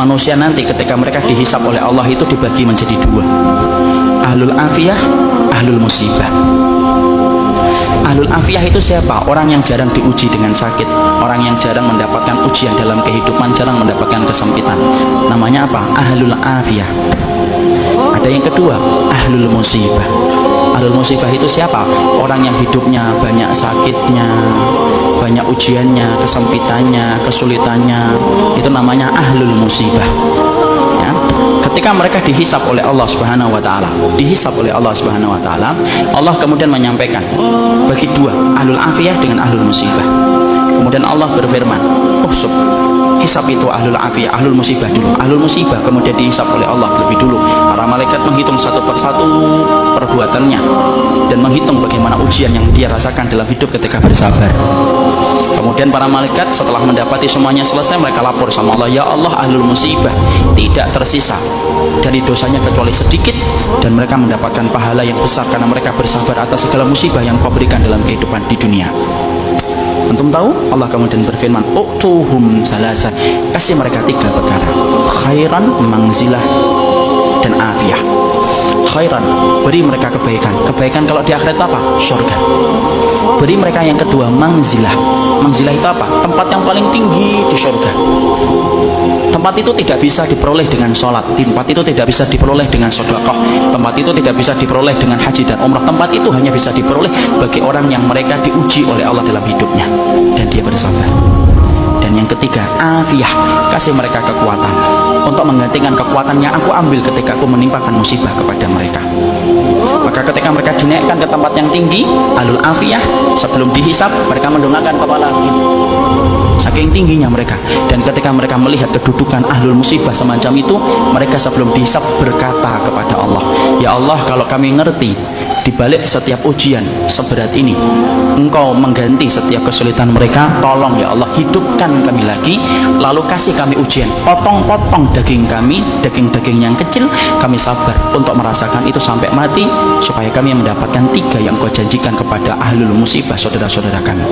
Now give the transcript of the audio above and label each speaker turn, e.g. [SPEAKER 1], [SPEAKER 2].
[SPEAKER 1] manusia nanti ketika mereka dihisab oleh Allah itu dibagi menjadi dua. Ahlul afiyah, ahlul musibah. Ahlul afiyah itu siapa? Orang yang jarang diuji dengan sakit, orang yang jarang mendapatkan ujian dalam kehidupan, jarang mendapatkan kesempitan. Namanya apa? Ahlul afiyah. Ada yang kedua, ahlul musibah. Ahlul musibah itu siapa? Orang yang hidupnya banyak sakitnya, banyak ujiannya, kesempitannya, kesulitannya. Itu namanya ahlul musibah. Ya. Ketika mereka dihisab oleh Allah Subhanahu wa taala, Allah kemudian menyampaikan bagi dua, ahlul afiyah dengan ahlul musibah. Kemudian Allah berfirman, "Uhsub." Hisab itu ahlul afiyah, ahlul musibah dulu. Ahlul musibah kemudian dihisab oleh Allah lebih dulu. Para malaikat menghitung satu persatu perbuatannya dan menghitung bagaimana ujian yang dia rasakan dalam hidup ketika bersabar. Kemudian para malaikat setelah mendapati semuanya selesai, mereka lapor sama Allah, "Ya Allah, ahlul musibah tidak tersisa dari dosanya kecuali sedikit, dan mereka mendapatkan pahala yang besar karena mereka bersabar atas segala musibah yang kau berikan dalam kehidupan di dunia." Antum tahu? Allah kemudian berfirman, "Utuhum salasa." Kasih mereka tiga perkara: khairan, mangzilah, dan afiyah. Khairan, beri mereka kebaikan. Kebaikan kalau di akhirat apa? Surga. Beri mereka yang kedua, mangzilah. Mangzilah itu apa? Tempat yang paling tinggi di surga. Tempat itu tidak bisa diperoleh dengan sholat, tempat itu tidak bisa diperoleh dengan sedekah, tempat itu tidak bisa diperoleh dengan haji dan umrah. Tempat itu hanya bisa diperoleh bagi orang yang mereka diuji oleh Allah dalam hidupnya dan dia bersabar. Dan yang ketiga, afiyah, kasih mereka kekuatan untuk menggantikan kekuatan yang aku ambil ketika aku menimpakan musibah kepada mereka. Maka ketika mereka dinaikkan ke tempat yang tinggi, ahlul afiyah, sebelum dihisab mereka mendongakkan kepala saking tingginya mereka. Dan ketika mereka melihat kedudukan ahlul musibah semacam itu, mereka sebelum dihisab berkata kepada Allah, "Ya Allah, kalau kami ngerti di balik setiap ujian seberat ini Engkau mengganti setiap kesulitan mereka, tolong ya Allah hidupkan kami lagi, lalu kasih kami ujian, potong-potong daging kami, daging-daging yang kecil, kami sabar untuk merasakan itu sampai mati, supaya kami mendapatkan tiga yang Kau janjikan kepada ahlul musibah saudara-saudara kami."